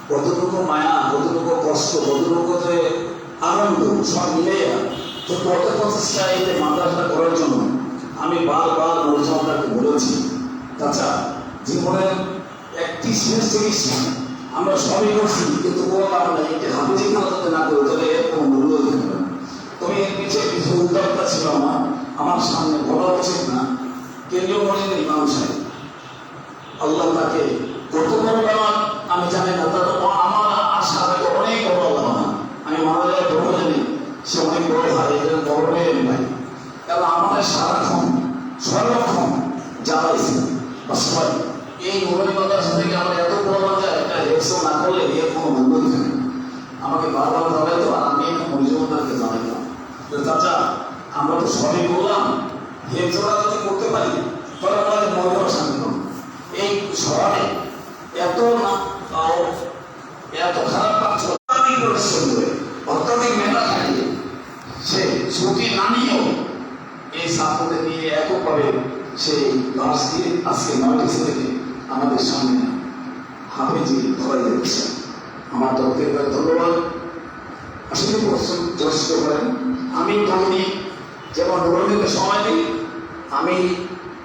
কতটুকু মায়া, কতটুকু কষ্ট, কতটুকু যে আনন্দ, সব মিলে তো কত প্রচেষ্টা এই যে মাদ্রাসা করার জন্য। আমি বারবার মরিজামকে বলেছি, চাচা জীবনের একটি শেষ চিকিৎসা আমরা সবই করছি, কিন্তু কোনো কারণ নেই। একটি হাফিজি খেলাতে না করে তাহলে এর কোনো মূল্য থাকবে না। তবে এর পিছিয়ে কিছু উদ্যোক্তা ছিল আমার সামনে বলা উচিত না। কেন্দ্রীয় মসজিদের ইমাম সাহেব, আল্লাহ তাকে কত বড় ব্যাপার আমি জানি না, তার আমার আশা তাকে অনেক বড় ব্যাপার। আমি মারা যায় বড় জানি, সে অনেক বড় ভাই, বড় মেয়ের ভাই, এবং আমাদের সারাক্ষণ সর্বক্ষণ জ্বালাইছে সবাই। এই মোবাইল মাদ্রাসা থেকে আমরা এত বড় যায় একটা রিয়েকশন না করলে এর কোনো মূল্য থাকে না। আমাকে বারবার জানাই তো, আর আমি একটা মরিজমদারকে জানাইলাম, চাচা আমরা তো সবই বললাম, হেফজোড়া যদি করতে পারি তাহলে আমাদের মর্যাদা শান্তি পাবো। এই শহরে এত না এত খারাপ কাজ অত্যাধিক পরিশ্রম করে, অত্যাধিক মেহনত খাইয়ে সে ছুটি না নিয়েও এই ছাত্রদের নিয়ে এককভাবে সেই ক্লাস দিয়ে আজকে 9টি ছেলেকে আমাদের সামনে হাফেজি ধরাই দিচ্ছে। আমার তরফ থেকে ধন্যবাদ। আসলে যথেষ্ট করেন। আমি ধরুন যেমন ধর্মীকে সময় দিই, আমি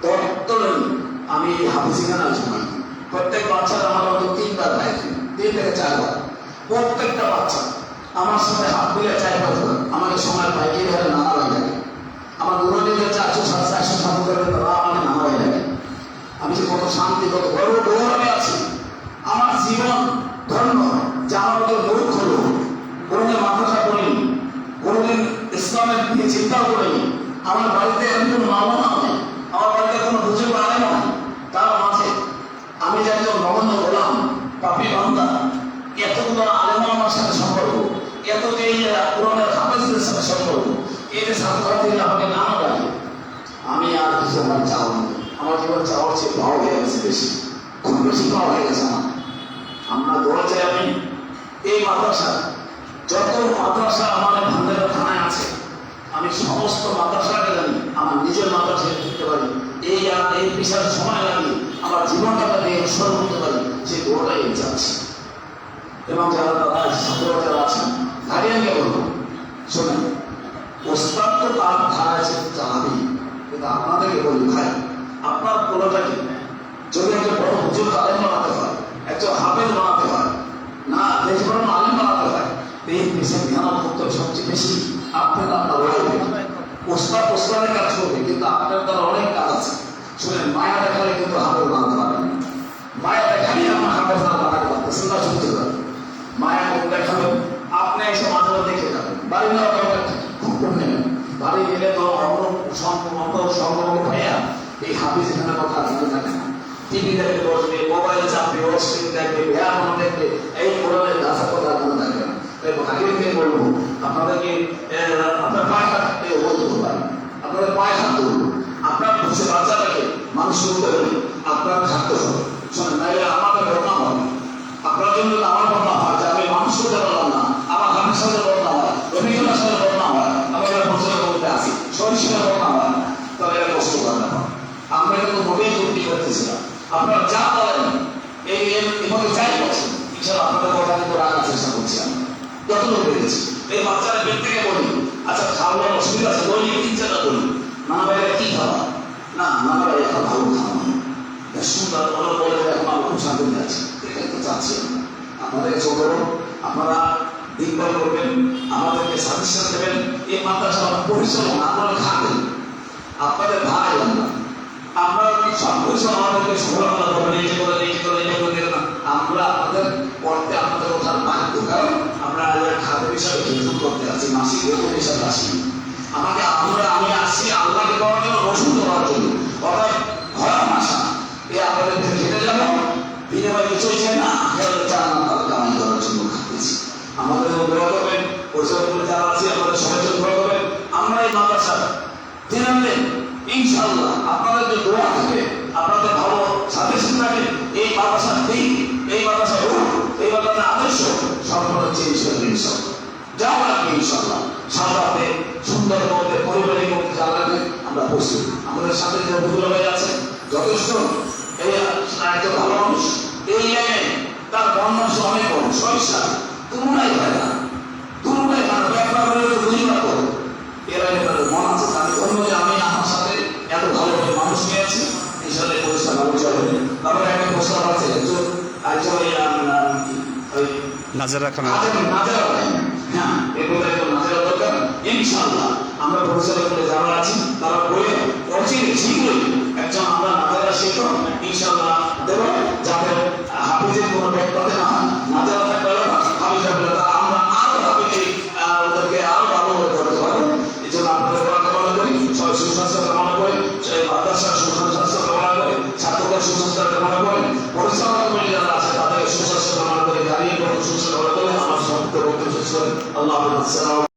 তত্ত্বই আমি হাফিজিখানার সময় প্রত্যেক বাচ্চার আমার মতো 3বার পাই, 3 থেকে 4বার। প্রত্যেকটা বাচ্চা আমার সাথে হাত মিলে 4বার আমাকে সময় পাই, এই ধরে নানা হয়ে থাকে। আমার দূরনীকে 400-700 করে তারা আমাকে নানা হয়ে থাকে। আমি যে কত শান্তি, কত গর্ব গৌরবে আছি। আমার জীবন ধন্য যে আমার মতো মূর্খ লোক কোনোদিন মাদ্রাসা করিনি, কোনোদিন ইসলামের নিয়ে চিন্তাও করিনি। আমার বাড়িতে একজন মামা নেই, আমার বাড়িতে কোনো বুজুর্গ আলেম নেই। তার মাঝে আমি যে একজন নগণ্য গোলাম, পাপী বান্দা, এতগুলো আলেম আমার সাথে সম্পর্ক, এত যে কোরআনের হাফেজদের সাথে সম্পর্ক, এই যে ছাত্রছাত্রীরা আমাকে নানা ডাকে, আমি আর কিছু আমার চাওয়া নেই। আমার জীবন চাওয়ার চেয়ে পাওয়া হয়ে গেছে, বেশি খুব বেশি পাওয়া হয়ে গেছে আমার। আমরা দোয়া চাই আমি এই মাদ্রাসা, যত মাদ্রাসা আমাদের ভান্ডারের থানায় আছে, আমি সমস্ত মাদ্রাসাকে জানি, আমার নিজের মাদ্রাসায় ফিরতে পারি। এই বিশাল সময় লাগে আমার জীবনটাকে দিয়ে উৎসর্গ করতে পারি, সেই দোয়াটাই চাচ্ছি। এবং যারা দাদা ছাত্ররা যারা আছেন, গার্ডিয়ানকে বলবো, শোনেন, ওস্তাদ তো তার ধারায় চালাবি, কিন্তু আপনাদেরকে বলি ভাই, আপনার কোনোটাকে যদি একটা বড় হুজুর আলেম বানাতে হয়, একজন হাফেজ বানাতে হয়, না দেশ বড় আলেম বানাতে হয়, এই পেশায় মেহনত করতে সবচেয়ে বেশি আপনার ওস্তাদের কাজ করবে, কিন্তু আপনার দ্বারা অনেক কাজ আছে। শুনেন, মায়া দেখালে কিন্তু হাফেজ বানাতে পারবেন না। মায়া দেখালে আমার হাফেজ না বানাতে পারতেছেন না, শুনতে পারবেন। মায়া দেখাবেন, আপনি এসে মাঝে মাঝে দেখে যাবেন, বাড়ি নেওয়া দরকার খুব কম নেবেন। বাড়ি গেলে তো সম্পর্ক ভাইয়া এই হাফিজ এখানে কথা জানতে থাকে না। টিভি দেখতে বসবে, মোবাইল চাপবে, অস্ক্রিন দেখবে, ভ্যান দেখবে, এই কোরআনের ভাষা কথা জানা থাকবে না। তাই ভাগিনকে বলবো, আপনাদেরকে আপনার পায়ে হাত বলতে পারেন, আপনাদের পায়ে হাত ধরবো, আপনার বসে বাচ্চাটাকে মানুষ করতে হলে আপনার খাদ্য হবে। শোনেন, নাইলে আমাদের বদনাম হবে। আপনার জন্য আমার বদনাম হয় যে আমি মানুষ করতে পারলাম না, আমার হামের সাথে বদনাম হয়, রবীন্দ্রনাথের সাথে বদনাম হয়, আমি এরা বছরের মধ্যে আসি, সরিষার বদনাম হয়, তাহলে এরা কষ্ট করার ব্যাপার। আমরা কিন্তু মোটেই তৈরি করতেছিলাম। আপনারা যা বলেন এই এভাবে যাই করছেন, ইনশাআল্লাহ আপনাদের কথা কিন্তু রাখার চেষ্টা করছি। আমি যতটুকু পেরেছি এই বাচ্চারা পেট থেকে বলি, আচ্ছা খাওয়ার অসুবিধা আছে, বলি 3-4টা বলি, নানা ভাইরা কি খাওয়া, না নানা ভাই একটা ভালো খাওয়া হয়, সুন্দর ওরা বলে এখন আমার খুব শান্তি আছে, এটাই তো চাচ্ছি। আপনাদের ছোট আপনারা দেখভাল করবেন, আমাদেরকে সাজেশন দেবেন। এই মাদ্রাসা পরিচালনা আপনারা খাবেন, আপনাদের ভাই আমরা সব পরিশ্রম আমাদেরকে সফলতা করবেন, এই যে করে এই যে করে এই করে দেবেন না, আমরা আপনাদের পড়তে আপনাদের ওঠার বাধ্য, কারণ আমরা খাদ্য হিসাবে হিসেব করতে আসছি, মাসিক বেতন হিসাবে আসি। আমাকে আমি আসছি আল্লাহকে পাওয়ার জন্য, রসুন দেওয়ার জন্য, অর্থাৎ ভয় আশা এ আপনাদের খেতে যাবো, বিনিময় কিছুই চাই না, আখেরাতে চান না, তাদের কামাই করার জন্য খাচ্ছি। আমাদের দোয়া করবেন, পরিচালনা যারা আছে আমাদের সবাই দোয়া করবেন। আমরা এই মাদ্রাসা জেনে ইনশাআল্লাহ আপনাদের যে দোয়া থাকে, আপনাদের ভালো সাজেশন থাকে, এই মাদ্রাসার দিক, এই মাদ্রাসার রূপ, এই মাদ্রাসার আদর্শ সফল হচ্ছে ইনশাআল্লাহ। যা লাগবে ইনশাআল্লাহ সাদাতে সুন্দর মধ্যে পরিবারের মধ্যে যা লাগবে আমরা প্রস্তুত। আমাদের সাথে যে হুজুর ভাই আছে যথেষ্ট, এই একজন ভালো মানুষ, এই তার বর্ণাংশ অনেক কম, 6 তুলনায় হয় না, তুলনায় হয় না, ব্যাপার হলে বুঝিবার করো। এরা তাদের মন আছে, আমি ধন্য যে আমি আমার সাথে এত ভালোভাবে মানুষ নিয়েছি, ইনশাআল্লাহ পরিষ্কার ভালো চলবে। তারপরে একটা প্রস্তাব আছে, একজন নাজারা খান, হ্যাঁ এগুলো একটু নাজারা দরকার। ইনশাআল্লাহ আমরা পরিচালক করে যারা আছি তারা বলে অচিরে শীঘ্রই একজন আমরা নাজারা শিখো ইনশাআল্লাহ দেবো, যাতে হাফিজের কোনো ব্যাপারে না হয়, নাজারা থাকবে না হাফিজ থাকবে, তা আমরা আরো হাফিজে ওদেরকে আরো ভালো করতে পারবো। এই জন্য আপনাদের কামনা করি, সবাই সুস্বাস্থ্য কামনা করি, মাদ্রাসার সুস্বাস্থ্য কামনা করি, ছাত্রদের সুস্বাস্থ্য কামনা করি, পরিচালনা করি যারা আছে তাদের সুস্বাস্থ্য কামনা করে, দাঁড়িয়ে সুস্বাস্থ্য কামনা করে আমার সমাপ্ত বক্তব্য শেষ করে আল্লাহ হাফেজ।